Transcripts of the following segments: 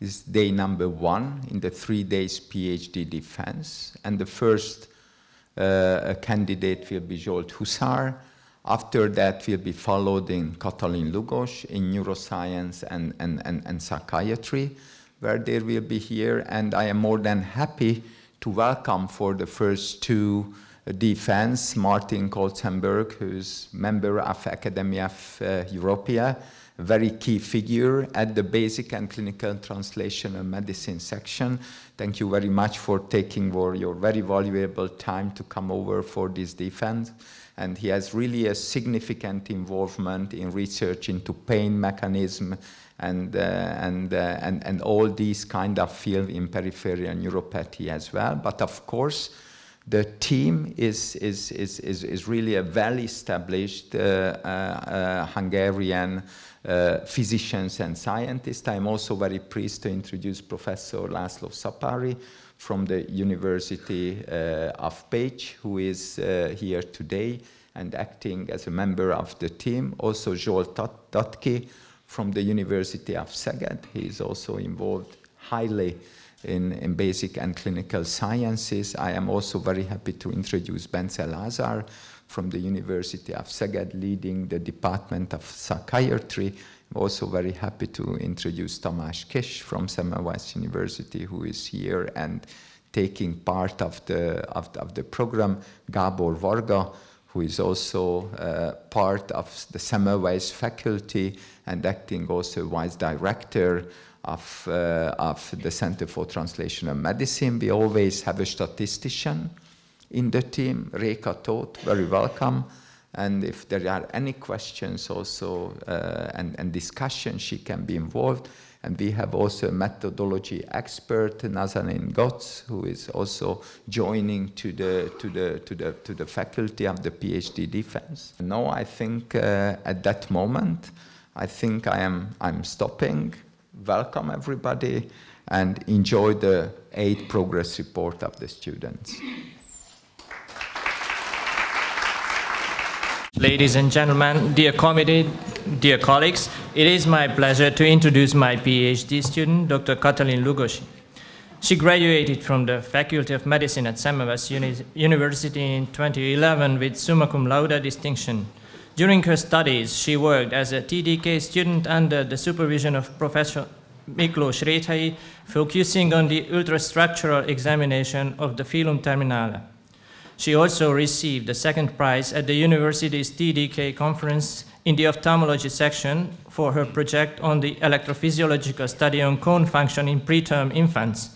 This is day number 1 in the 3 days PhD defense. And the first candidate will be Zsolt Huszár. After that will be followed in Katalin Lugosi in neuroscience and psychiatry, where they will be here. And I am more than happy to welcome for the first 2 defense Martin Kolzenberg, who's member of Academia of Europea, a very key figure at the basic and clinical translational medicine section. Thank you very much for taking your very valuable time to come over for this defense. And he has really a significant involvement in research into pain mechanism and all these kind of field in peripheral neuropathy as well. But of course, the team is really a well-established Hungarian physicians and scientists. I'm also very pleased to introduce Professor László Szapáry from the University of Pécs, who is here today and acting as a member of the team. Also Zsolt Tatki from the University of Szeged. He is also involved highly in basic and clinical sciences. I am also very happy to introduce Bence Lázár from the University of Szeged, leading the Department of Psychiatry. I'm also very happy to introduce Tamás Kiss from Semmelweis University, who is here and taking part of the program. Gábor Varga, who is also part of the Semmelweis faculty and acting also vice director of the Center for Translational Medicine. We always have a statistician in the team, Réka Tóth, very welcome. And if there are any questions also and discussion, she can be involved. And we have also a methodology expert, Nazanin Götz, who is also joining to the faculty of the PhD defense. Now I think at that moment, I think I'm stopping. Welcome everybody and enjoy the 8th progress report of the students. Ladies and gentlemen, dear committee, dear colleagues, it is my pleasure to introduce my PhD student, Dr. Katalin Lugosi. She graduated from the Faculty of Medicine at Semmelweis University in 2011 with summa cum laude distinction. During her studies, she worked as a TDK student under the supervision of Professor Miklós Réthei, focusing on the ultrastructural examination of the filum terminale. She also received the 2nd prize at the university's TDK conference in the ophthalmology section for her project on the electrophysiological study on cone function in preterm infants,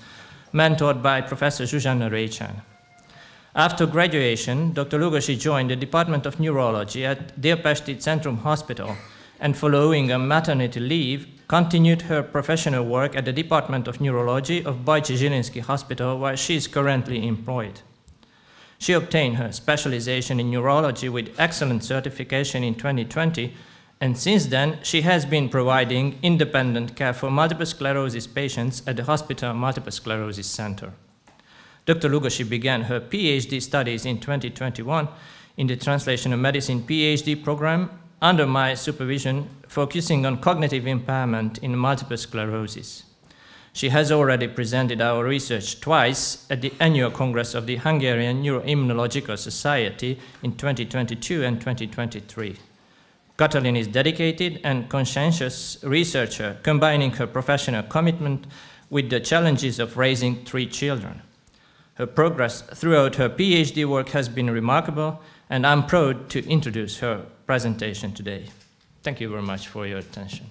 mentored by Professor Zsuzsanna Récsán. After graduation, Dr. Lugosi joined the Department of Neurology at Délpesti Centrum Hospital, and following a maternity leave, continued her professional work at the Department of Neurology of Bajcsy Zsilinszky Hospital, where she is currently employed. She obtained her specialization in neurology with excellent certification in 2020, and since then she has been providing independent care for multiple sclerosis patients at the Hospital Multiple Sclerosis Center. Dr. Lugosi began her PhD studies in 2021 in the Translational Medicine PhD program under my supervision, focusing on cognitive impairment in multiple sclerosis. She has already presented our research twice at the annual Congress of the Hungarian Neuroimmunological Society in 2022 and 2023. Katalin is dedicated and conscientious researcher, combining her professional commitment with the challenges of raising 3 children. Her progress throughout her PhD work has been remarkable, and I'm proud to introduce her presentation today. Thank you very much for your attention.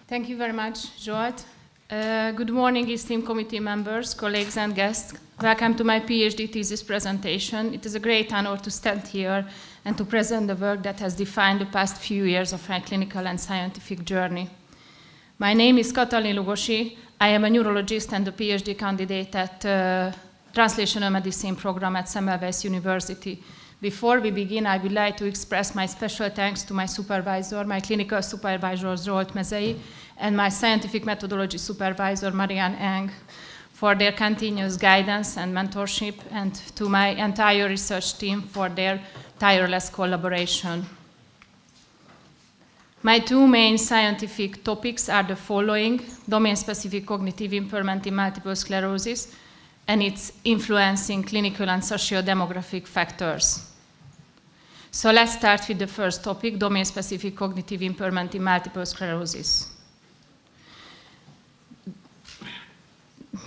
Thank you very much, Zsolt. Good morning, esteemed committee members, colleagues, and guests. Welcome to my PhD thesis presentation. It is a great honor to stand here and to present the work that has defined the past few years of my clinical and scientific journey. My name is Katalin Lugosi. I am a neurologist and a PhD candidate at Translational Medicine program at Semmelweis University. Before we begin, I would like to express my special thanks to my supervisor, my clinical supervisor, Zsolt Mezei, and my scientific methodology supervisor, Marianne Eng, for their continuous guidance and mentorship, and to my entire research team for their tireless collaboration. My two main scientific topics are the following: domain-specific cognitive impairment in multiple sclerosis and its influencing clinical and sociodemographic factors. So let's start with the first topic, domain-specific cognitive impairment in multiple sclerosis.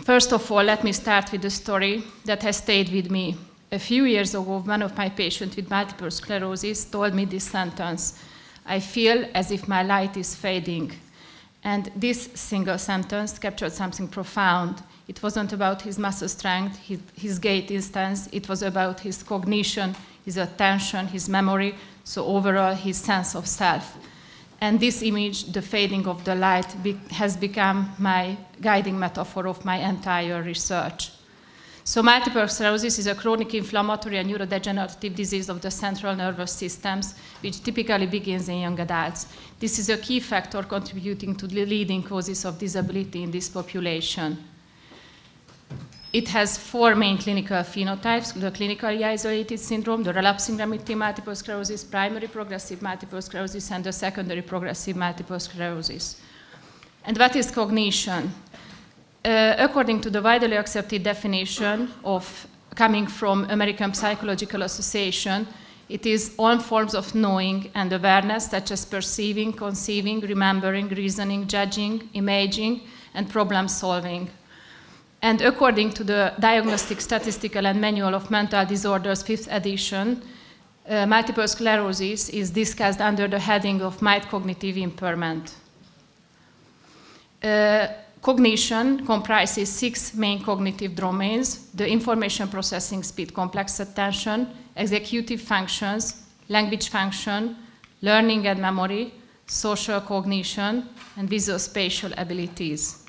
First of all, let me start with a story that has stayed with me. A few years ago, one of my patients with multiple sclerosis told me this sentence: "I feel as if my light is fading." And this single sentence captured something profound. It wasn't about his muscle strength, his gait distance. It was about his cognition, his attention, his memory, so overall his sense of self. And this image, the fading of the light, has become my guiding metaphor of my entire research. So multiple sclerosis is a chronic inflammatory and neurodegenerative disease of the central nervous systems, which typically begins in young adults. This is a key factor contributing to the leading causes of disability in this population. It has four main clinical phenotypes: the clinically isolated syndrome, the relapsing remitting multiple sclerosis, primary progressive multiple sclerosis, and the secondary progressive multiple sclerosis. And what is cognition? According to the widely accepted definition of coming from American Psychological Association, it is all forms of knowing and awareness, such as perceiving, conceiving, remembering, reasoning, judging, imaging, and problem solving. And according to the Diagnostic, Statistical, and Manual of Mental Disorders, 5th edition, multiple sclerosis is discussed under the heading of mild cognitive impairment. Cognition comprises 6 main cognitive domains: the information processing speed, complex attention, executive functions, language function, learning and memory, social cognition, and visuospatial abilities.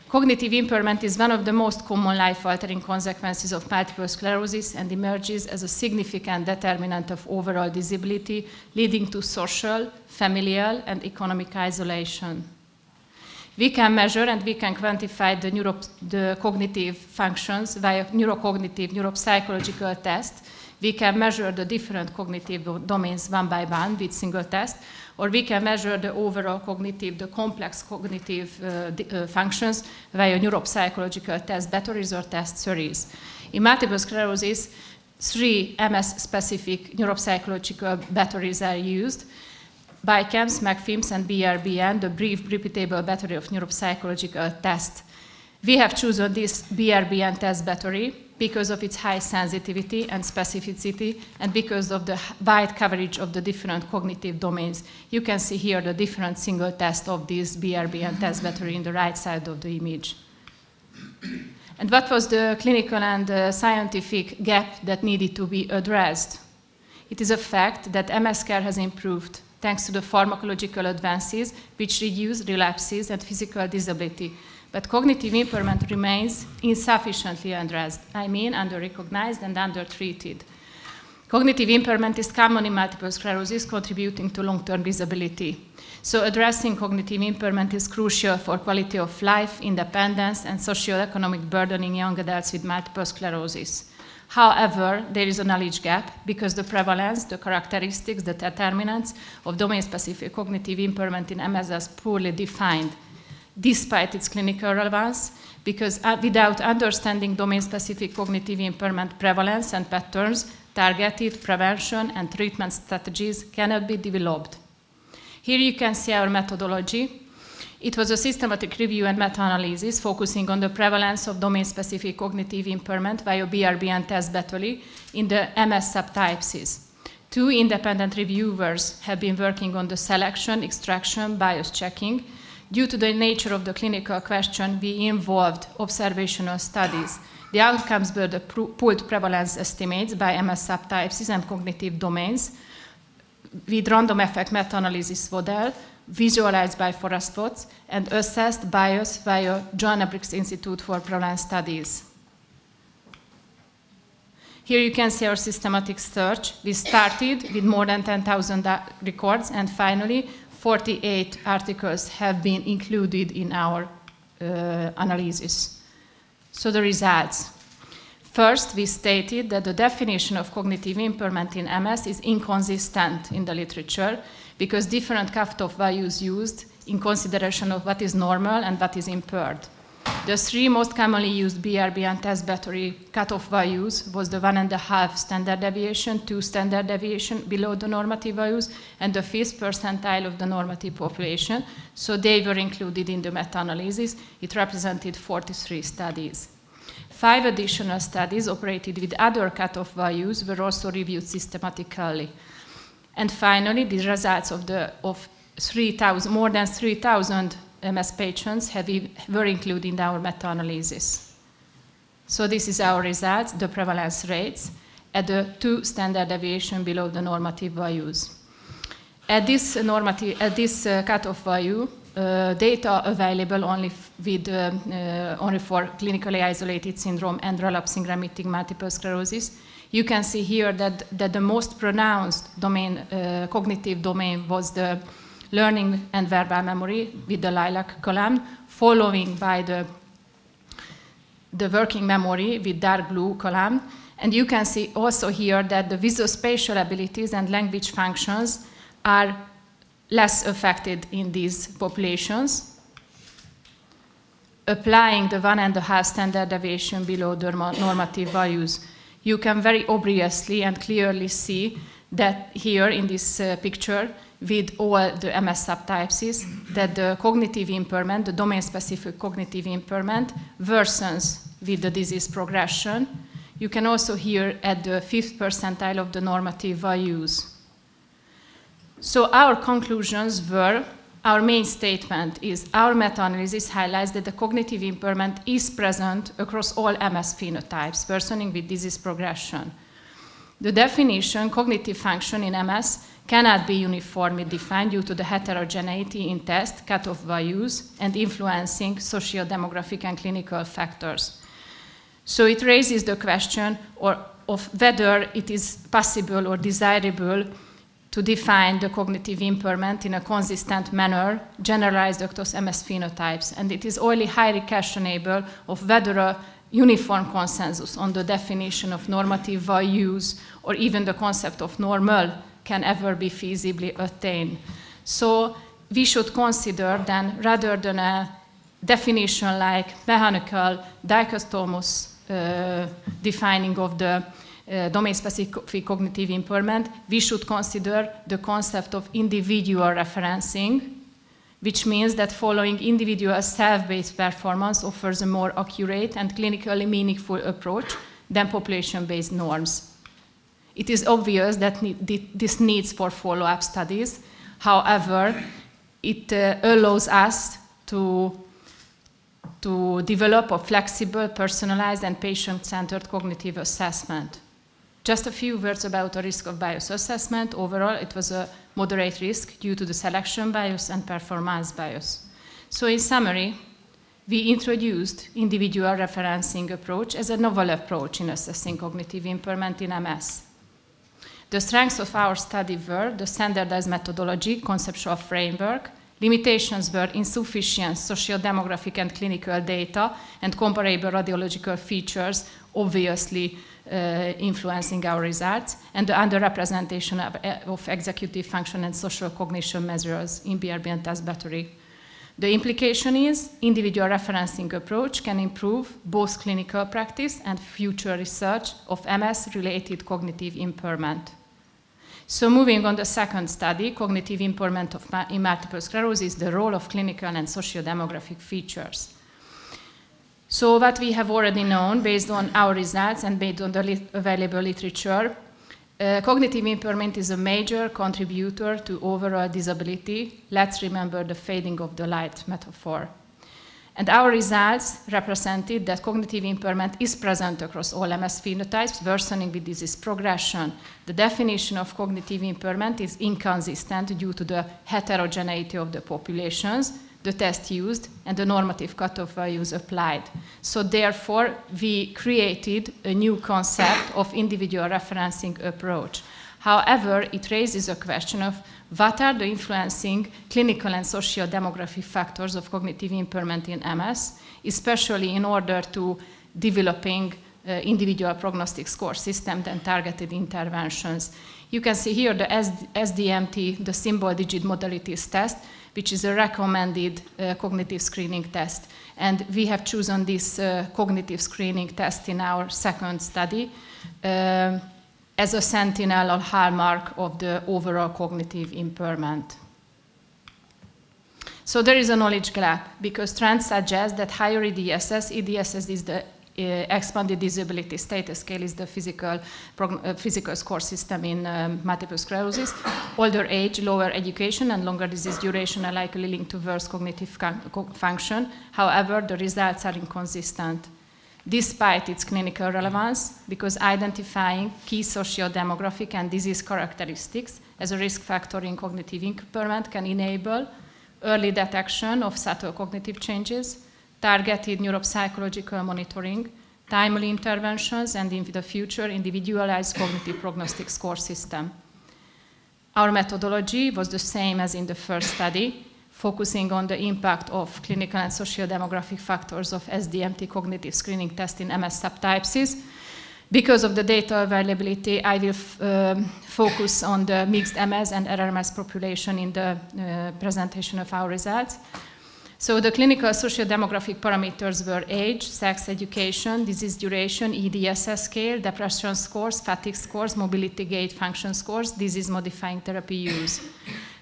Cognitive impairment is one of the most common life-altering consequences of multiple sclerosis and emerges as a significant determinant of overall disability, leading to social, familial, and economic isolation. We can measure and we can quantify the cognitive functions via neurocognitive, neuropsychological tests. We can measure the different cognitive domains one by one with single tests, or we can measure the overall cognitive, the complex cognitive functions via neuropsychological tests, batteries or test series. In multiple sclerosis, 3 MS-specific neuropsychological batteries are used: BICAMS, McFIMS, and BRBN, the brief repeatable battery of neuropsychological tests. We have chosen this BRBN test battery because of its high sensitivity and specificity, and because of the wide coverage of the different cognitive domains. You can see here the different single tests of this BRBN test battery in the right side of the image. And what was the clinical and scientific gap that needed to be addressed? It is a fact that MS care has improved thanks to the pharmacological advances which reduce relapses and physical disability. But cognitive impairment remains insufficiently addressed, under-recognized and under-treated. Cognitive impairment is common in multiple sclerosis, contributing to long-term disability. So addressing cognitive impairment is crucial for quality of life, independence, and socioeconomic burden in young adults with multiple sclerosis. However, there is a knowledge gap because the prevalence, the characteristics, the determinants of domain-specific cognitive impairment in MS are poorly defined, despite its clinical relevance, because without understanding domain-specific cognitive impairment prevalence and patterns, targeted prevention and treatment strategies cannot be developed. Here you can see our methodology. It was a systematic review and meta-analysis focusing on the prevalence of domain-specific cognitive impairment via BRBN test battery in the MS subtypes. 2 independent reviewers have been working on the selection, extraction, bias checking. Due to the nature of the clinical question, we involved observational studies. The outcomes were the pooled prevalence estimates by MS subtypes and cognitive domains with random effect meta-analysis model, visualized by forest plots, and assessed bias via John Ebrick's Institute for Prevalence Studies. Here you can see our systematic search. We started with more than 10,000 records, and finally 48 articles have been included in our analysis. So the results. First, we stated that the definition of cognitive impairment in MS is inconsistent in the literature because different cutoff values used in consideration of what is normal and what is impaired. The three most commonly used BRB and test battery cutoff values was the 1.5 standard deviation, 2 standard deviation below the normative values, and the 5th percentile of the normative population. So they were included in the meta-analysis. It represented 43 studies. 5 additional studies operated with other cutoff values were also reviewed systematically. And finally, the results of more than 3,000 MS patients were included in our meta-analysis. So this is our results, the prevalence rates, at the 2 standard deviation below the normative values. At this cutoff value, data available only for clinically isolated syndrome and relapsing remitting multiple sclerosis. You can see here that the most pronounced cognitive domain was the learning and verbal memory with the lilac column, following by the working memory with dark blue column. And you can see also here that the visuospatial abilities and language functions are less affected in these populations. Applying the 1.5 standard deviation below the normative values, you can very obviously and clearly see that here in this picture, with all the MS subtypes, is that the cognitive impairment, the domain-specific cognitive impairment, worsens with the disease progression. You can also here at the 5th percentile of the normative values. So our conclusions were, our main statement is our meta-analysis highlights that the cognitive impairment is present across all MS phenotypes, worsening with disease progression. The definition, cognitive function in MS, cannot be uniformly defined due to the heterogeneity in test, cutoff values, and influencing sociodemographic and clinical factors. So it raises the question of whether it is possible or desirable to define the cognitive impairment in a consistent manner, generalized across MS phenotypes. And it is only highly questionable of whether a uniform consensus on the definition of normative values or even the concept of normal can ever be feasibly attained. So we should consider then, rather than a definition like mechanical dichotomous defining of the domain-specific cognitive impairment, we should consider the concept of individual referencing, which means that following individual self-based performance offers a more accurate and clinically meaningful approach than population-based norms. It is obvious that this needs for follow-up studies. However, it allows us to develop a flexible, personalized, and patient-centered cognitive assessment. Just a few words about the risk of bias assessment. Overall, it was a moderate risk due to the selection bias and performance bias. So in summary, we introduced individual referencing approach as a novel approach in assessing cognitive impairment in MS. The strengths of our study were the standardized methodology, conceptual framework. Limitations were insufficient sociodemographic and clinical data and comparable radiological features, obviously influencing our results, and the underrepresentation of executive function and social cognition measures in BRB and test battery. The implication is individual referencing approach can improve both clinical practice and future research of MS-related cognitive impairment. So moving on the second study, cognitive impairment in multiple sclerosis, the role of clinical and sociodemographic features. So what we have already known based on our results and based on the available literature, cognitive impairment is a major contributor to overall disability. Let's remember the fading of the light metaphor. And our results represented that cognitive impairment is present across all MS phenotypes, worsening with disease progression. The definition of cognitive impairment is inconsistent due to the heterogeneity of the populations, the test used, and the normative cutoff values applied. So therefore, we created a new concept of individual referencing approach. However, it raises a question of what are the influencing clinical and sociodemographic factors of cognitive impairment in MS, especially in order to developing individual prognostic score system than targeted interventions. You can see here the SDMT, the symbol digit modalities test, which is a recommended cognitive screening test. And we have chosen this cognitive screening test in our second study as a sentinel or hallmark of the overall cognitive impairment. So there is a knowledge gap because trends suggest that higher EDSS is the expanded disability status scale, is the physical score system in multiple sclerosis. Older age, lower education, and longer disease duration are likely linked to worse cognitive function. However, the results are inconsistent, despite its clinical relevance, because identifying key sociodemographic and disease characteristics as a risk factor in cognitive impairment can enable early detection of subtle cognitive changes, targeted neuropsychological monitoring, timely interventions, and in the future, individualized cognitive prognostic score system. Our methodology was the same as in the first study, focusing on the impact of clinical and sociodemographic factors of SDMT cognitive screening test in MS subtypes. Because of the data availability, I will focus on the mixed MS and RRMS population in the presentation of our results. So the clinical sociodemographic parameters were age, sex, education, disease duration, EDSS scale, depression scores, fatigue scores, mobility gait function scores, disease-modifying therapy use.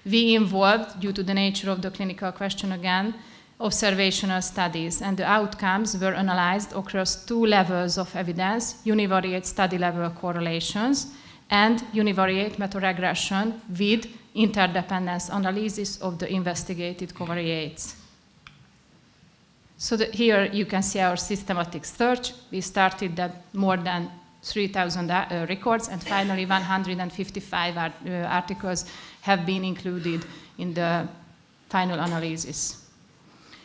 We involved, due to the nature of the clinical question again, observational studies, and the outcomes were analyzed across two levels of evidence: univariate study level correlations and univariate meta-regression with interdependence analysis of the investigated covariates. So here you can see our systematic search. We started at more than 3,000 records, and finally 155 articles have been included in the final analysis.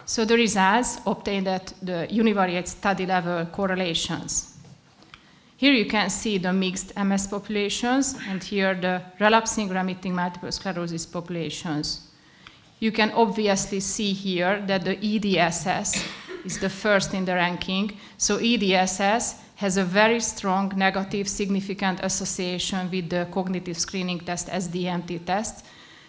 So the results obtained at the univariate study level correlations. Here you can see the mixed MS populations, and here the relapsing remitting multiple sclerosis populations. You can obviously see here that the EDSS is the first in the ranking. So EDSS has a very strong negative significant association with the cognitive screening test, SDMT test,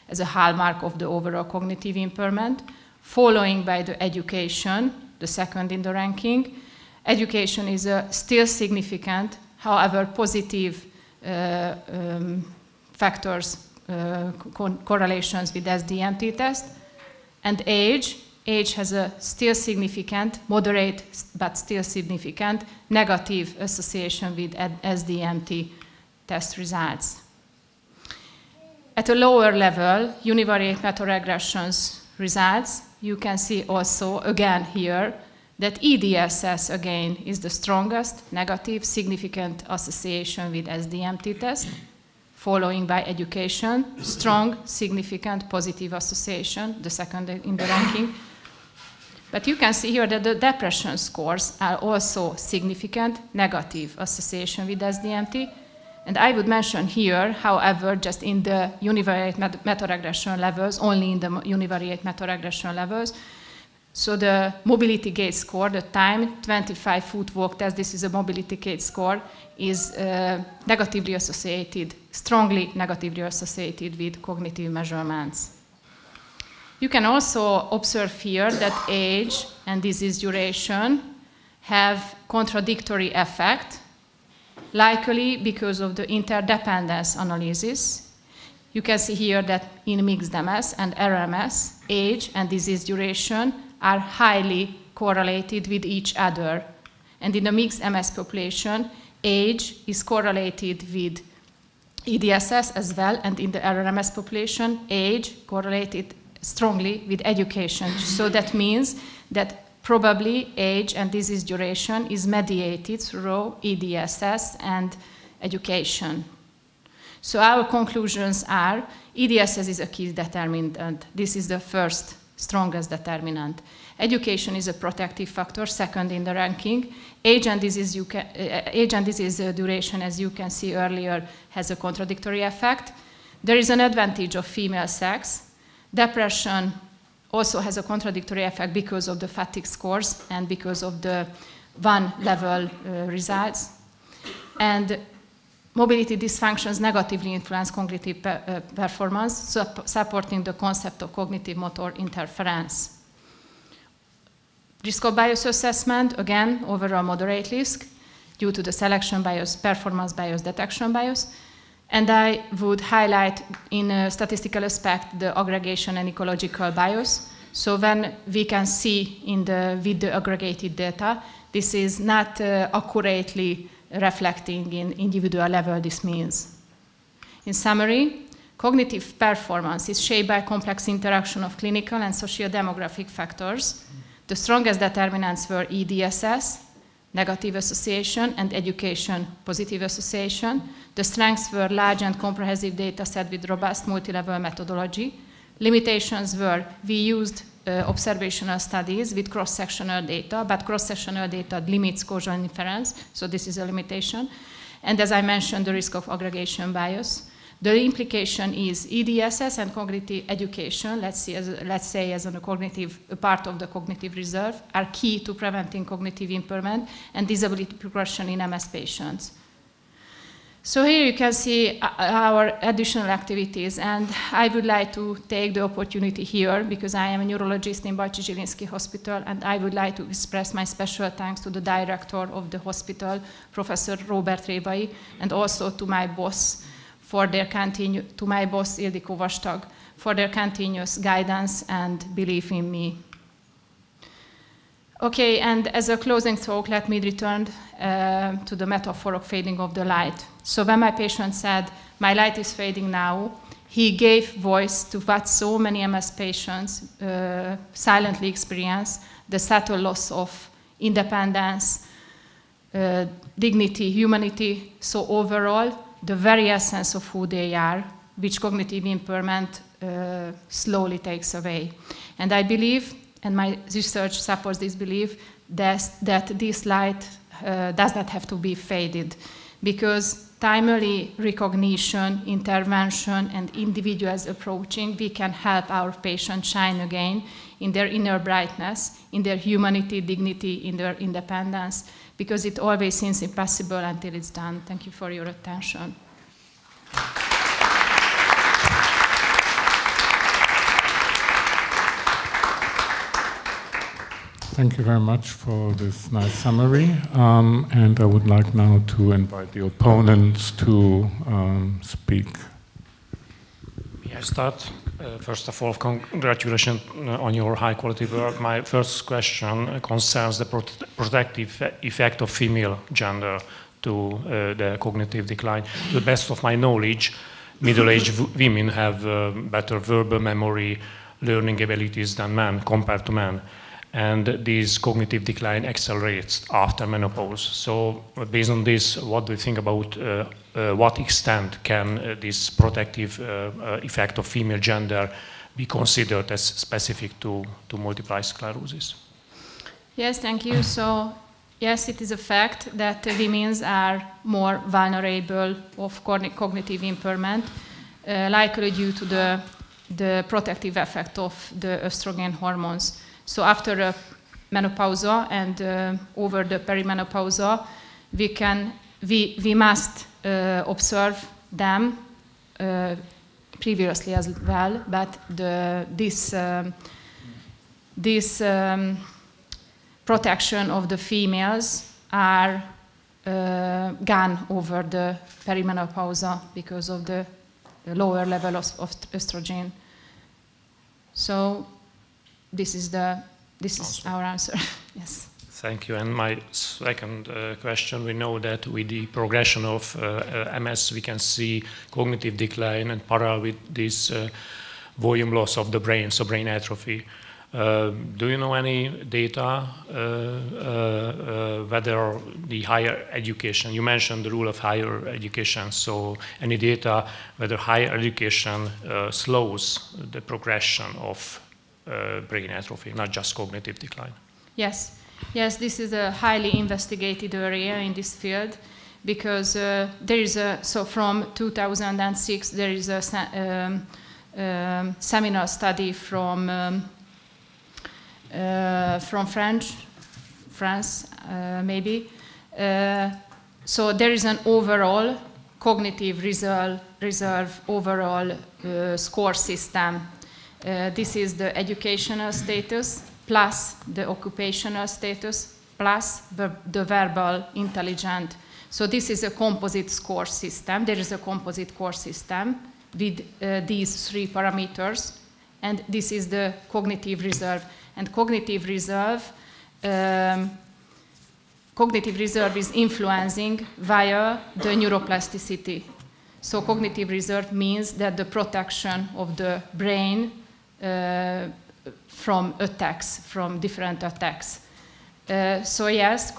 as a hallmark of the overall cognitive impairment, following by the education, the second in the ranking. Education is still significant, however, positive factors, correlations with SDMT test. And age has a still significant, moderate but still significant, negative association with SDMT test results. At a lower level, univariate meta-regressions results, you can see also, again here, that EDSS, again, is the strongest negative significant association with SDMT test, following by education, strong, significant, positive association, the second in the ranking. But you can see here that the depression scores are also significant, negative association with SDMT. And I would mention here, however, just in the univariate meta-regression levels, only in the univariate meta-regression levels. So the mobility gait score, the time 25-foot walk test, this is a mobility gait score, is negatively associated, strongly negatively associated with cognitive measurements. You can also observe here that age and disease duration have contradictory effect, likely because of the interdependence analysis. You can see here that in mixed MS and RMS, age and disease duration are highly correlated with each other. And in the mixed MS population, age is correlated with EDSS as well, and in the RMS population, age correlated strongly with education. So that means that probably age and disease duration is mediated through EDSS and education. So our conclusions are EDSS is a key determinant. This is the first strongest determinant. Education is a protective factor, second in the ranking. Age and disease duration, as you can see earlier, has a contradictory effect. There is an advantage of female sex. Depression also has a contradictory effect because of the fatigue scores and because of the one-level results. And mobility dysfunctions negatively influence cognitive performance, supporting the concept of cognitive motor interference. Risk of bias assessment, again, overall moderate risk due to the selection bias, performance bias, detection bias. And I would highlight in a statistical aspect the aggregation and ecological bias. So when we can see with the aggregated data, this is not accurately reflecting in individual level this means. In summary, cognitive performance is shaped by complex interaction of clinical and sociodemographic factors. The strongest determinants were EDSS, negative association, and education, positive association. The strengths were large and comprehensive data set with robust multi-level methodology. Limitations were we used observational studies with cross-sectional data, but cross-sectional data limits causal inference, so this is a limitation. And as I mentioned, the risk of aggregation bias. The implication is EDSS and cognitive education, let's say as a part of the cognitive reserve, are key to preventing cognitive impairment and disability progression in MS patients. So here you can see our additional activities, and I would like to take the opportunity here, because I am a neurologist in Bajcsy Hospital, and I would like to express my special thanks to the director of the hospital, Professor Robert Révai, and also to my boss, Ildikó Vastag, for their continuous guidance and belief in me. Okay, and as a closing talk, let me return to the metaphor of fading of the light. So when my patient said, my light is fading now, he gave voice to what so many MS patients silently experience, the subtle loss of independence, dignity, humanity. So overall, the very essence of who they are, which cognitive impairment slowly takes away. And I believe, and my research supports this belief, that this light does not have to be faded, because timely recognition, intervention, and individuals approaching, we can help our patients shine again in their inner brightness, in their humanity, dignity, in their independence, because it always seems impossible until it's done. Thank you for your attention. Thank you very much for this nice summary. And I would like now to invite the opponents to speak. May I start? First of all, congratulations on your high-quality work. My first question concerns the protective effect of female gender to the cognitive decline. To the best of my knowledge, middle-aged women have better verbal memory, learning abilities than men, compared to men. And this cognitive decline accelerates after menopause. So based on this, what do you think about what extent can this protective effect of female gender be considered as specific to multiple sclerosis? Yes, thank you. So yes, it is a fact that women are more vulnerable of cognitive impairment, likely due to the protective effect of the estrogen hormones. So after menopause and over the perimenopause, we must observe them previously as well, but this protection of the females are gone over the perimenopause because of the lower level of estrogen. So this is our answer. Yes. Thank you. And my second question, we know that with the progression of MS, we can see cognitive decline and parallel with this volume loss of the brain, so brain atrophy. Do you know any data whether the higher education, you mentioned the role of higher education, so any data whether higher education slows the progression of brain atrophy, not just cognitive decline? Yes. Yes, this is a highly investigated area in this field, because there is so from 2006 there is a seminal study from France, maybe. So there is an overall cognitive reserve overall score system. This is the educational status plus the occupational status plus the verbal intelligent. So this is a composite score system. There is a composite score system with these three parameters, and this is the cognitive reserve. And cognitive reserve is influencing via the neuroplasticity. So cognitive reserve means that the protection of the brain from attacks, from different attacks. So yes,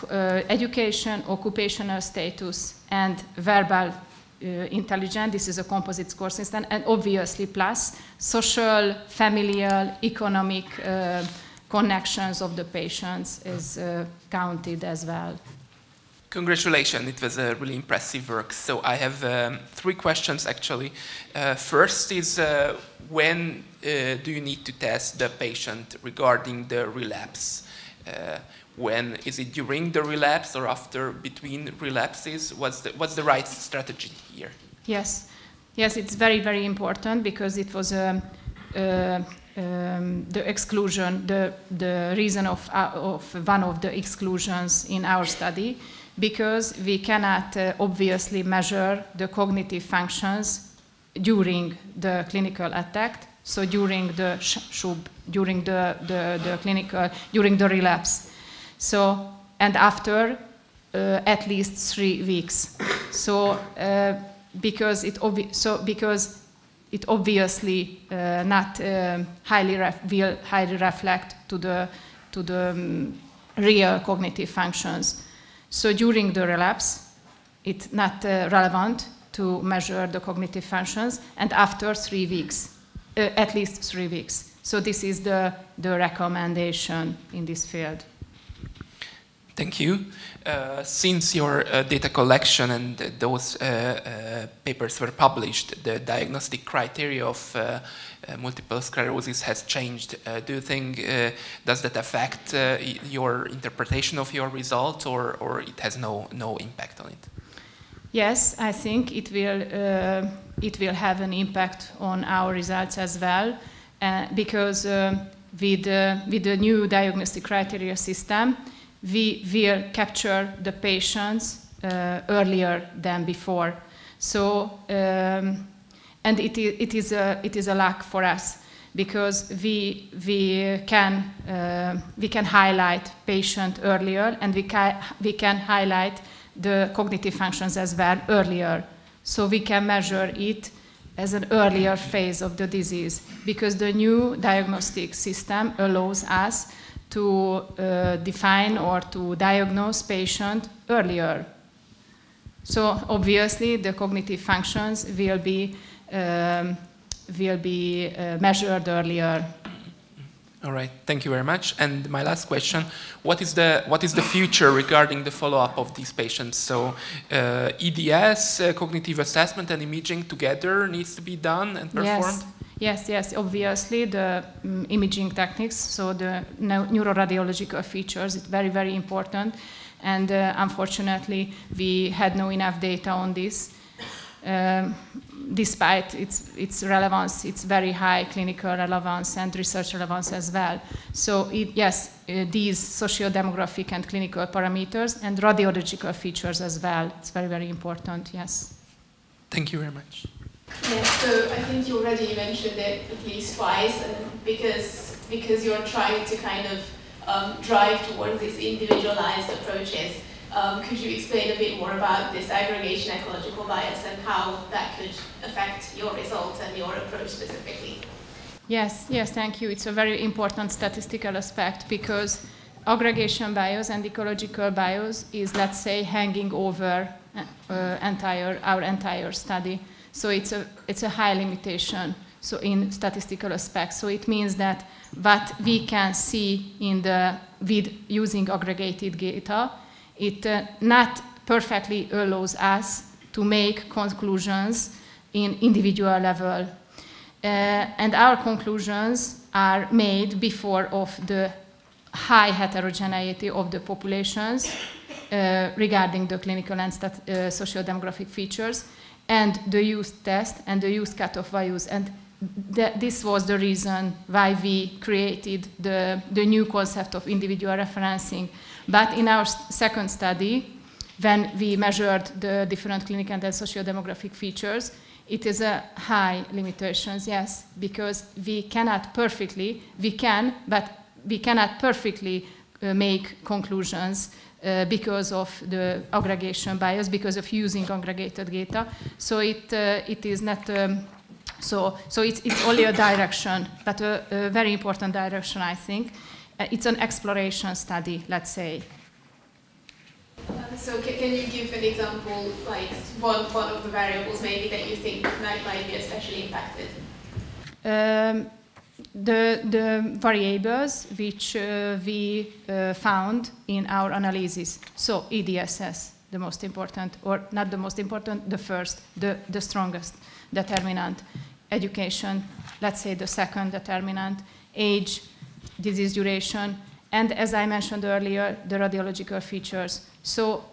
education, occupational status, and verbal intelligence, this is a composite score system, and obviously plus social, familial, economic connections of the patients is counted as well. Congratulations, it was a really impressive work. So I have 3 questions actually. First is when do you need to test the patient regarding the relapse? When is it during the relapse or after, between relapses? What's the right strategy here? Yes, it's very, very important because it was the exclusion, the reason of one of the exclusions in our study, because we cannot obviously measure the cognitive functions during the clinical attack. So during the during the relapse. So, and after at least 3 weeks. So, because it obviously not will highly reflect to the real cognitive functions. So during the relapse, it's not relevant to measure the cognitive functions, and after 3 weeks, at least 3 weeks. So this is the recommendation in this field. Thank you. Since your data collection and those papers were published, the diagnostic criteria of multiple sclerosis has changed. Do you think, does that affect your interpretation of your results, or it has no impact on it? Yes, I think it will have an impact on our results as well, because with the new diagnostic criteria system, we will capture the patients earlier than before. So, and it is a luck for us because we can highlight patient earlier, and we can highlight the cognitive functions as well earlier. So we can measure it as an earlier phase of the disease, because the new diagnostic system allows us to define or to diagnose patient earlier. So obviously the cognitive functions will be measured earlier. All right, thank you very much. And my last question: what is the future regarding the follow-up of these patients? So EDS, cognitive assessment, and imaging together needs to be done and performed. Yes. Obviously, the imaging techniques, so the neuroradiological features, it's very, very important. And unfortunately, we had no enough data on this. Despite its relevance, it's very high clinical relevance and research relevance as well. So these sociodemographic and clinical parameters and radiological features as well. It's very, very important, yes. Thank you very much. Yes, so I think you already mentioned it at least twice, and because you're trying to kind of drive towards these individualized approaches. Could you explain a bit more about this aggregation ecological bias and how that could affect your results and your approach specifically? Yes, thank you. It's a very important statistical aspect because aggregation bias and ecological bias is, let's say, hanging over our entire study. So it's a high limitation. So in statistical aspects, so it means that what we can see with using aggregated data, it not perfectly allows us to make conclusions in individual level. And our conclusions are made before of the high heterogeneity of the populations regarding the clinical and sociodemographic features, and the used test and the used cutoff values. And this was the reason why we created the new concept of individual referencing. But in our second study, when we measured the different clinical and sociodemographic features, it is a high limitations, yes, because we cannot perfectly, we can, but we cannot perfectly make conclusions because of the aggregation bias, because of using aggregated data. So it is not, so it's only a direction, but a very important direction, I think. It's an exploration study, let's say. So can you give an example, like one of the variables maybe that you think might be especially impacted? The variables which we found in our analysis. So EDSS, the most important, or not the most important, the first, the strongest determinant. Education, let's say the second determinant. Age, disease duration, and as I mentioned earlier, the radiological features. So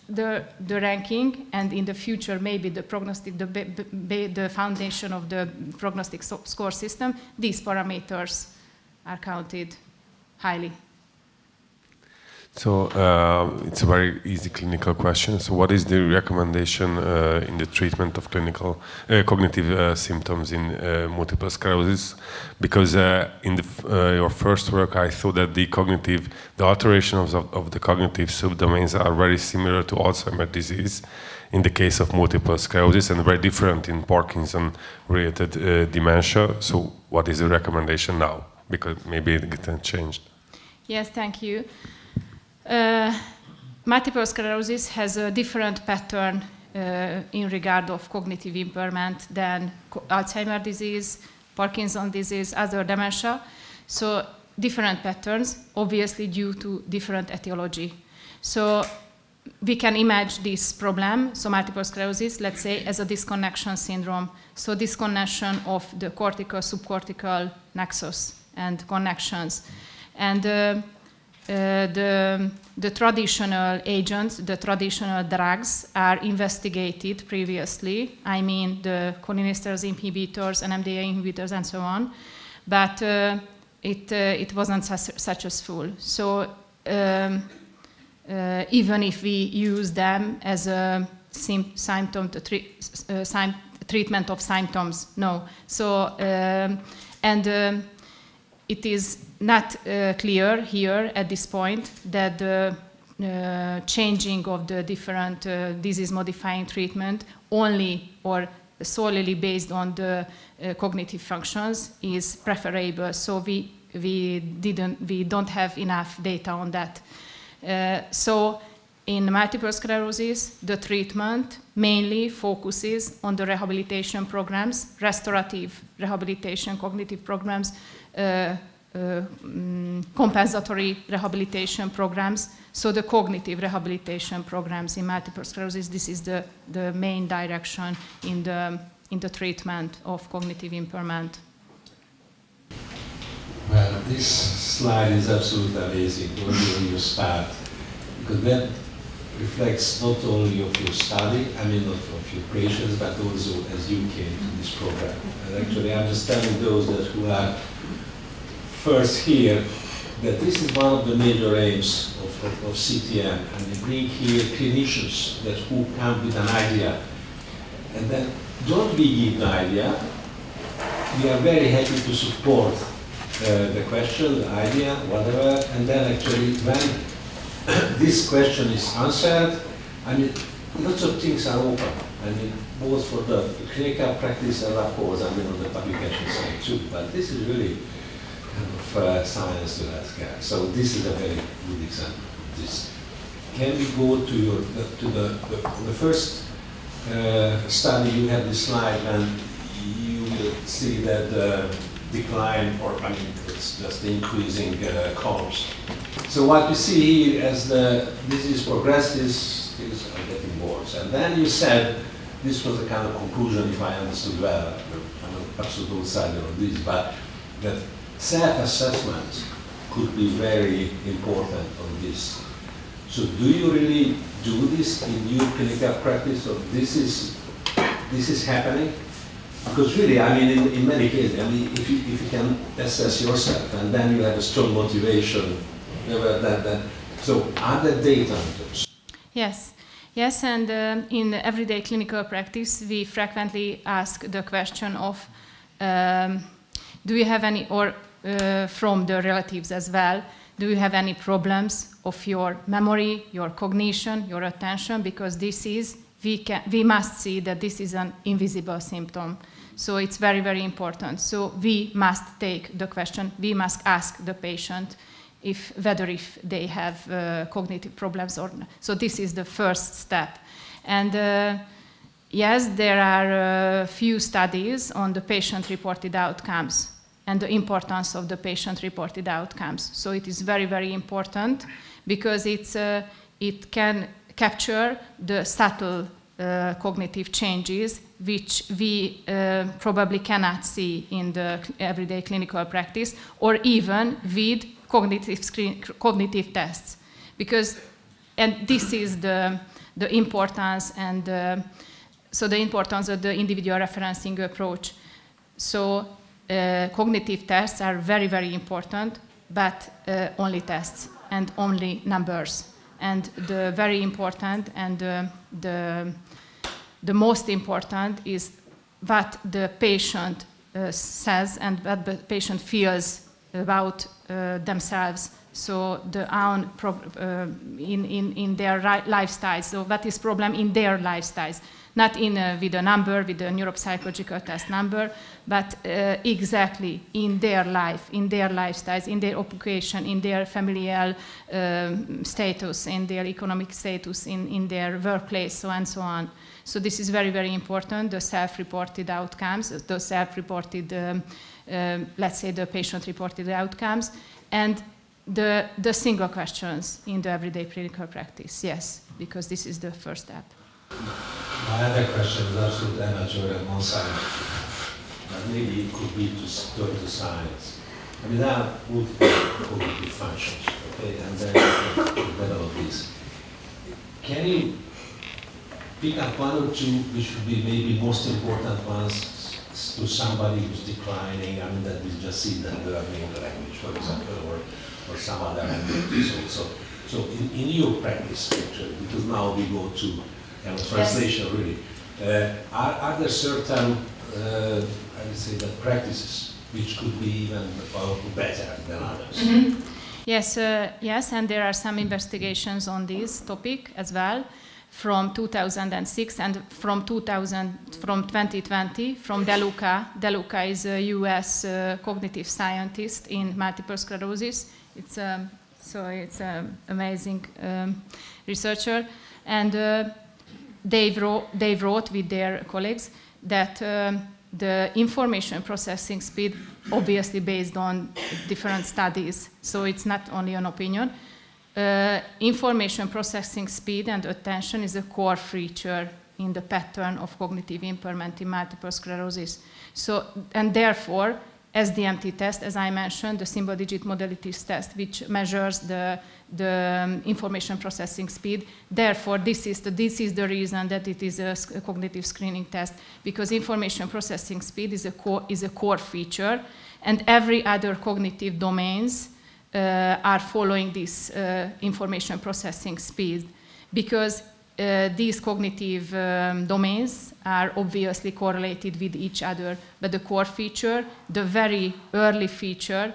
the ranking, and in the future maybe the prognostic, the foundation of the prognostic score system, these parameters are counted highly. So it's a very easy clinical question. So what is the recommendation in the treatment of clinical cognitive symptoms in multiple sclerosis? Because in your first work, I thought that the alterations of the cognitive subdomains are very similar to Alzheimer's disease in the case of multiple sclerosis and very different in Parkinson-related dementia. So what is the recommendation now? Because maybe it can change. Yes, thank you. Multiple sclerosis has a different pattern in regard of cognitive impairment than Alzheimer's disease, Parkinson's disease, other dementia. So different patterns, obviously due to different etiology. So we can imagine this problem, so multiple sclerosis, let's say, as a disconnection syndrome. So disconnection of the cortical, subcortical nexus and connections. And the traditional agents, the traditional drugs are investigated previously. I mean the cholinesterase inhibitors, NMDA inhibitors, and so on. But it wasn't successful. So even if we use them as a treatment of symptoms, no. So it is not clear here at this point that the changing of the different disease-modifying treatment only or solely based on the cognitive functions is preferable. So we don't have enough data on that. So in multiple sclerosis, the treatment mainly focuses on the rehabilitation programs, restorative rehabilitation, cognitive programs, compensatory rehabilitation programs. So the cognitive rehabilitation programs in multiple sclerosis, this is the main direction in the treatment of cognitive impairment. Well, this slide is absolutely amazing when you start, because that reflects not only of your study, I mean of your patients, but also as you came to this program. And actually I'm just telling those who are first here that this is one of the major aims of CTM, and we bring here clinicians who come with an idea, and then don't we give the idea, we are very happy to support the question, the idea, whatever, and then actually when this question is answered, I mean, lots of things are open. I mean, both for the clinical practice and of course, I mean, on the publication side too, but this is really kind of science to healthcare. So this is a very good example of this. Can we go to the first study? You have this slide, and you will see that decline, or I mean, it's just the increasing columns. So what you see here as the disease progresses, things are getting worse. And then you said, this was a kind of conclusion, if I understood well, I'm an absolute outsider of this, but that self-assessment could be very important on this. So do you really do this in your clinical practice, or this is happening? Because really, I mean, in many cases, I mean, if you can assess yourself and then you have a strong motivation, so are there data? Yes. Yes, and in everyday clinical practice, we frequently ask the question of, do you have any, or from the relatives as well, do you have any problems of your memory, your cognition, your attention? Because this is, we must see that this is an invisible symptom. So it's very, very important. So we must take the question, we must ask the patient whether they have cognitive problems or not. So this is the first step. And yes, there are a few studies on the patient-reported outcomes and the importance of the patient-reported outcomes. So it is very, very important because it can capture the subtle cognitive changes which we probably cannot see in the everyday clinical practice or even with cognitive tests, and this is the importance and so the importance of the individual referencing approach. So cognitive tests are very, very important, but only tests and only numbers. And the very important and the most important is what the patient says and what the patient feels about themselves, so the own in their lifestyles. So what is problem in their lifestyles, not with a number, with a neuropsychological test number, but exactly in their life, in their lifestyles, in their occupation, in their familial status, in their economic status, in their workplace, so and so on. So this is very, very important, the self-reported outcomes, the self-reported let's say the patient-reported outcomes, and the single questions in the everyday clinical practice, yes, because this is the first step. My other question is absolutely amateur and non-science, but maybe it could be to turn to science. I mean, there are multiple cognitive functions, okay, and then develop this. Can you pick up one or two which would be maybe most important ones to somebody who's declining? I mean, that we just see them learning the language, for example, or some other languages also. So in your practice, actually, because now we go to translation, yes. Really, are there certain, I would say, that practices which could be even better than others? Mm-hmm. Yes, yes, and there are some investigations on this topic as well, from 2006 and from 2020, from DeLuca. DeLuca is a US cognitive scientist in multiple sclerosis. It's so it's an amazing researcher, and they wrote with their colleagues that the information processing speed, obviously based on different studies, so it's not only an opinion. Information processing speed and attention is a core feature in the pattern of cognitive impairment in multiple sclerosis. So, and therefore, SDMT test, as I mentioned, the symbol digit modalities test, which measures the information processing speed. Therefore, this is the reason that it is a cognitive screening test, because information processing speed is a core feature, and every other cognitive domains are following this information processing speed, because these cognitive domains are obviously correlated with each other, but the core feature, the very early feature,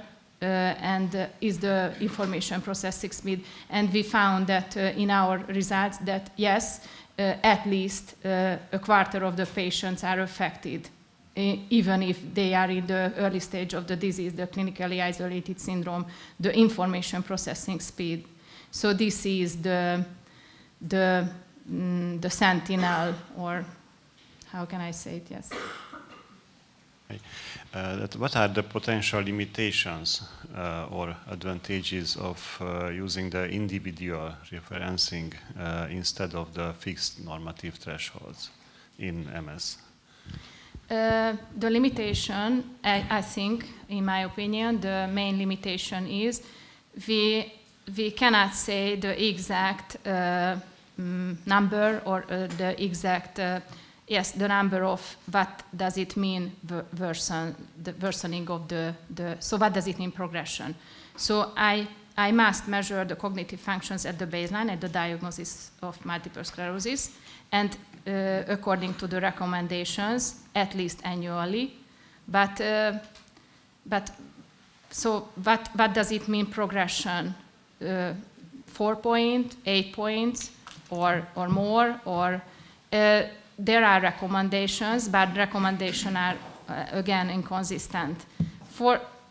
is the information processing speed. And we found that in our results that yes, at least a quarter of the patients are affected, even if they are in the early stage of the disease, the clinically isolated syndrome, the information processing speed. So this is the sentinel, or how can I say it? Yes. What are the potential limitations or advantages of using the individual referencing instead of the fixed normative thresholds in MS? The limitation, I think, in my opinion, the main limitation is we cannot say the exact number or the exact the number of what does it mean the worsening of so what does it mean progression. So I must measure the cognitive functions at the baseline, at the diagnosis of multiple sclerosis, and according to the recommendations, at least annually. But so what does it mean progression? 4 points, 8 points, or more, or there are recommendations, but recommendations are again inconsistent.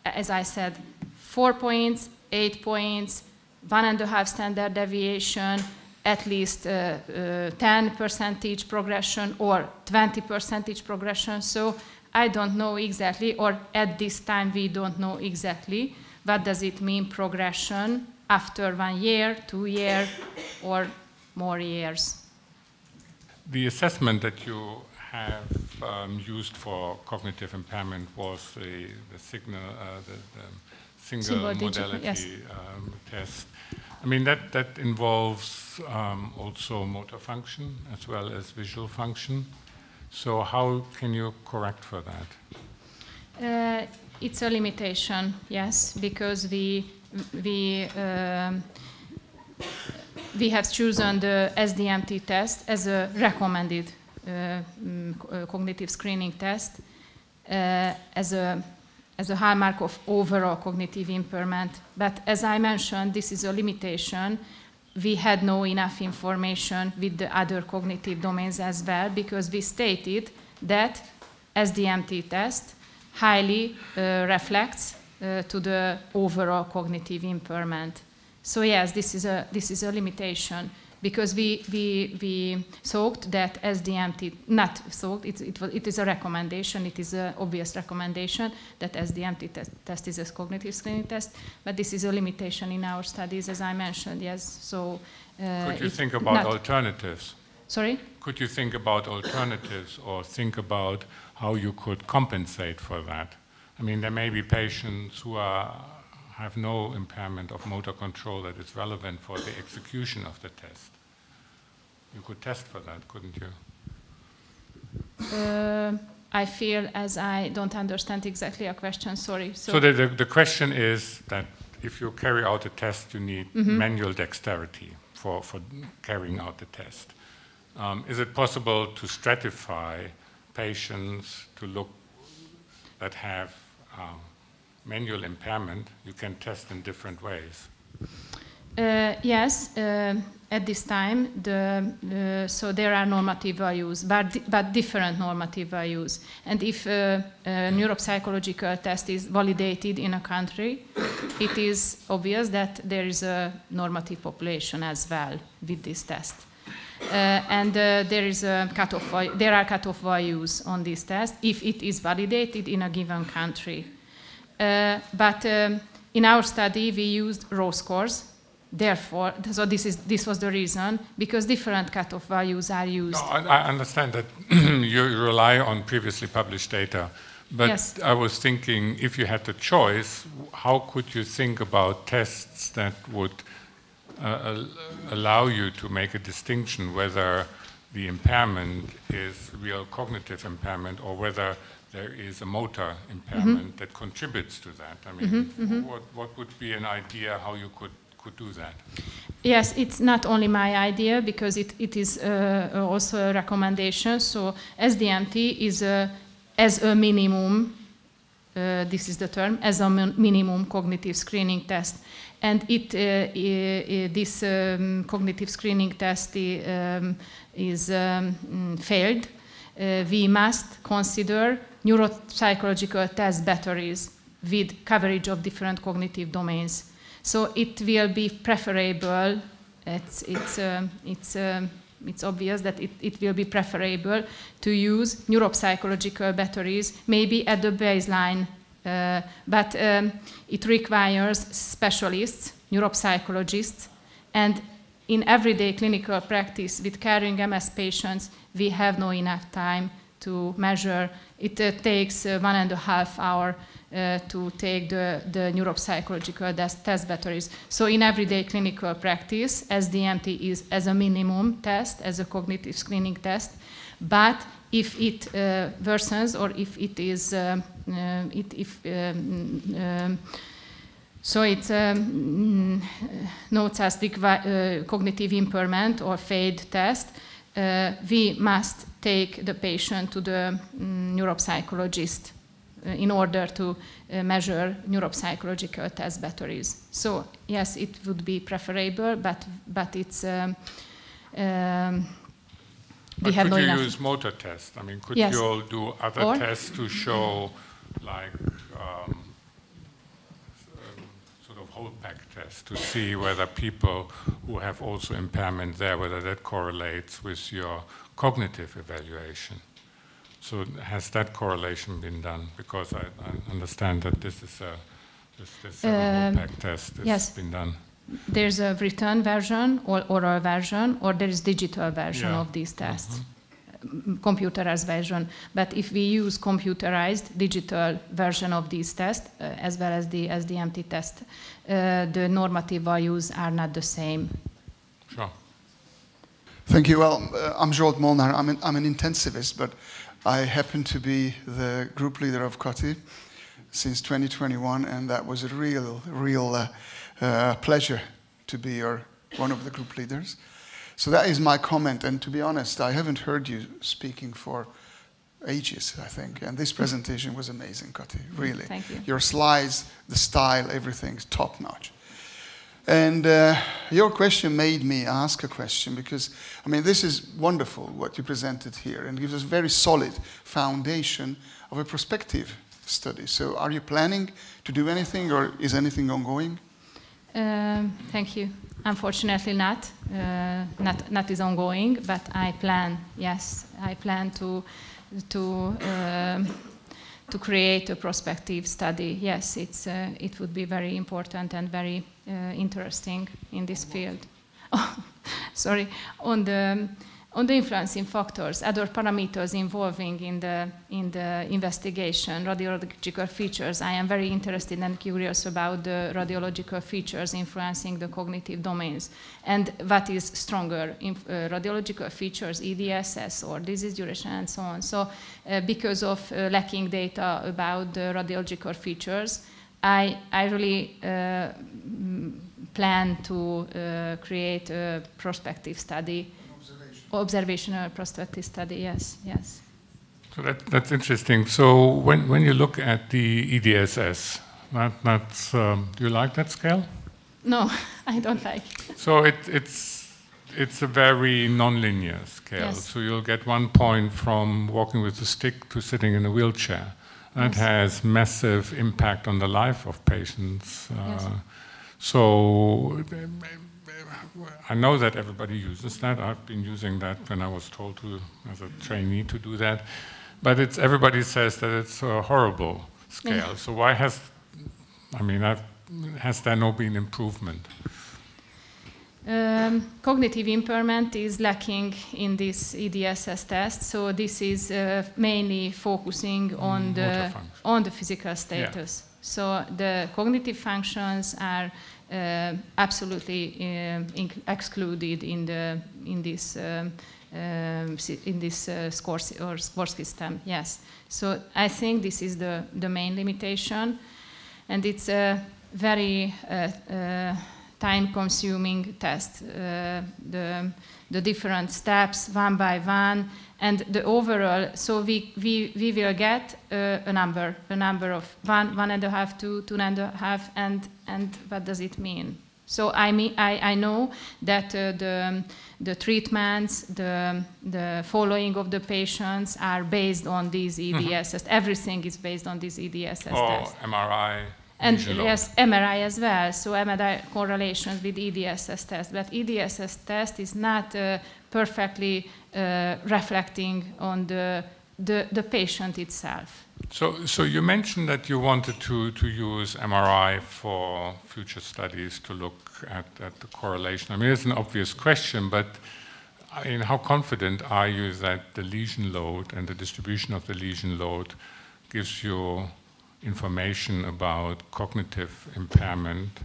As I said, 4 points, 8 points, 1.5 standard deviation, at least 10% progression or 20% progression. So I don't know exactly, or at this time we don't know exactly what does it mean progression after 1 year, 2 years, or more years. The assessment that you have used for cognitive impairment was the single modality test. I mean, that involves also motor function as well as visual function. So how can you correct for that? It's a limitation, yes, because we have chosen the SDMT test as a recommended cognitive screening test as a hallmark of overall cognitive impairment. But as I mentioned, this is a limitation. We had no enough information with the other cognitive domains as well, because we stated that SDMT test highly reflects to the overall cognitive impairment. So yes, this is a limitation, because we thought that SDMT, not thought, it is a recommendation, it is an obvious recommendation that SDMT test is a cognitive screening test, but this is a limitation in our studies, as I mentioned, yes. So could you think about alternatives? Sorry? Could you think about alternatives or think about how you could compensate for that? I mean, there may be patients who have no impairment of motor control that is relevant for the execution of the test. You could test for that, couldn't you? I feel as I don't understand exactly your question, sorry. So the question is that if you carry out a test, you need manual dexterity for carrying out the test. Is it possible to stratify patients to look that have manual impairment? You can test in different ways. Yes, at this time, so there are normative values, but different normative values. And if a neuropsychological test is validated in a country, it is obvious that there is a normative population as well with this test. And there are cutoff values on this test if it is validated in a given country. But in our study, we used raw scores. Therefore, so this was the reason, because different cutoff values are used. No, I understand that you rely on previously published data, but yes. I was thinking, if you had the choice, how could you think about tests that would allow you to make a distinction whether the impairment is real cognitive impairment or whether there is a motor impairment that contributes to that? I mean, what would be an idea how you could do that? Yes, it's not only my idea, because it is also a recommendation. So SDMT is as a minimum, this is the term, as a minimum cognitive screening test. And this cognitive screening test is failed. We must consider neuropsychological test batteries with coverage of different cognitive domains. So it will be preferable. It's obvious that it will be preferable to use neuropsychological batteries, maybe at the baseline, but it requires specialists, neuropsychologists, and in everyday clinical practice with caring MS patients, we have no enough time to measure. It takes 1.5 hours to take the neuropsychological test batteries. So in everyday clinical practice, SDMT is as a minimum test, as a cognitive screening test, but if it worsens or if it is, so it's notes-specific cognitive impairment or FADE test, we must take the patient to the neuropsychologist in order to measure neuropsychological test batteries. So yes, it would be preferable, but it's we have no enough. Could you use motor tests? I mean, could Yes. you all do other tests to show, like, sort of whole pack tests to see whether people who have also impairment there, whether that correlates with your cognitive evaluation? So has that correlation been done? Because I understand that this is this whole pack test has yes. been done. There's a written version or oral version, or there is digital version of these tests, computerized version. But if we use computerized digital version of these tests, as well as the SDMT test, the normative values are not the same. Sure. Thank you. Well, I'm Zsolt Molnár. I'm an intensivist, but I happen to be the group leader of COTI since 2021, and that was a real pleasure to be one of the group leaders. So that is my comment, and to be honest, I haven't heard you speaking for ages, I think, and this presentation was amazing, Kati, really. Thank you. Your slides, the style, everything's top-notch. And your question made me ask a question, because, I mean, this is wonderful what you presented here, and gives us a very solid foundation of a prospective study. So are you planning to do anything, or is anything ongoing? Thank you. Unfortunately not. Not is ongoing, but I plan, yes. I plan to create a prospective study. Yes, it would be very important and very interesting in this field. Oh, sorry. On the influencing factors, other parameters involving in the investigation, radiological features. I am very interested and curious about the radiological features influencing the cognitive domains. And what is stronger, radiological features, EDSS, or disease duration, and so on. So because of lacking data about the radiological features, I really plan to create a prospective study. Observational prospective study, yes. So that's interesting. So when you look at the EDSS, do you like that scale? No, I don't like. So it's a very non-linear scale. Yes. So you'll get 1 point from walking with a stick to sitting in a wheelchair. That has massive impact on the life of patients. So I know that everybody uses that. I've been using that when I was told to, as a trainee, to do that. But everybody says that it's a horrible scale. So why has there not been improvement? Cognitive impairment is lacking in this EDSS test. So this is mainly focusing on the physical status. Yeah. So the cognitive functions are absolutely excluded in this score system. Yes. So I think this is the main limitation, and it's a very time-consuming test. The different steps, one by one, and the overall. So we will get a number of 1.5, 2.5, and what does it mean? So I know that the treatments, the following of the patients are based on these EDSS tests. Everything is based on these EDSS tests. MRI. And yes, MRI as well. So MRI correlations with EDSS test, but EDSS test is not perfectly reflecting on the patient itself. So you mentioned that you wanted to use MRI for future studies to look at the correlation. I mean, it's an obvious question, but I mean, how confident are you that the lesion load and the distribution of the lesion load gives you information about cognitive impairment.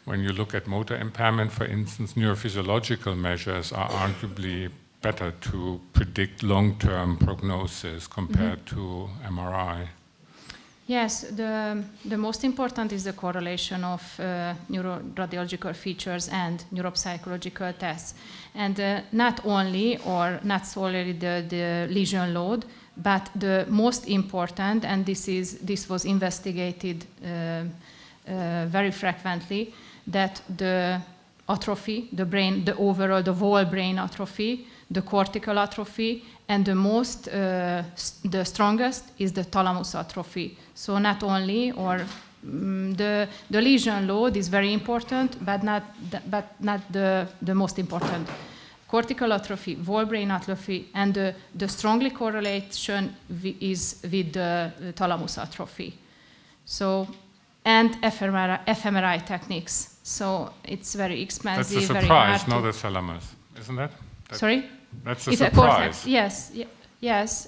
When you look at motor impairment, for instance, neurophysiological measures are arguably better to predict long-term prognosis compared to MRI. Yes, the most important is the correlation of neuroradiological features and neuropsychological tests. And not only or not solely the lesion load, but the most important, and this was investigated very frequently, that the atrophy, the whole brain atrophy, the cortical atrophy, and the strongest is the thalamus atrophy. So not only, or the lesion load is very important, but not the most important. Cortical atrophy, whole brain atrophy, and the strongly correlation is with the thalamus atrophy. So, and fMRI techniques. So it's very expensive. That's a very surprise, hard not the thalamus, isn't that? Sorry? That's a it's surprise. Yes.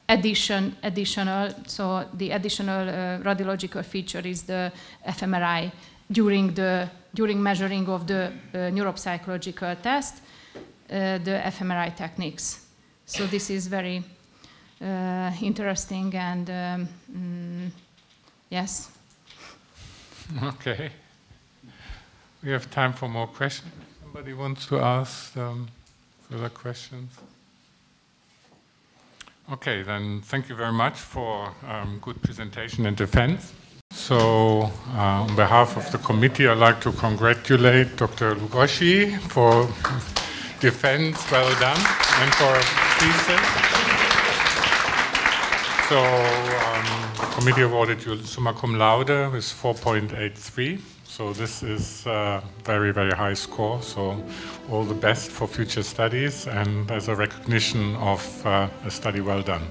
Additional. So the additional radiological feature is the fMRI during measuring of the neuropsychological test, the fMRI techniques. So this is very interesting and yes. Okay. We have time for more questions. Somebody wants to ask further questions? Okay, then thank you very much for good presentation and defense. So on behalf of the committee, I'd like to congratulate Dr. Lugosi for defense, well done, and for thesis. So the committee awarded you summa cum laude with 4.83. So this is a very, very high score. So all the best for future studies and as a recognition of a study well done.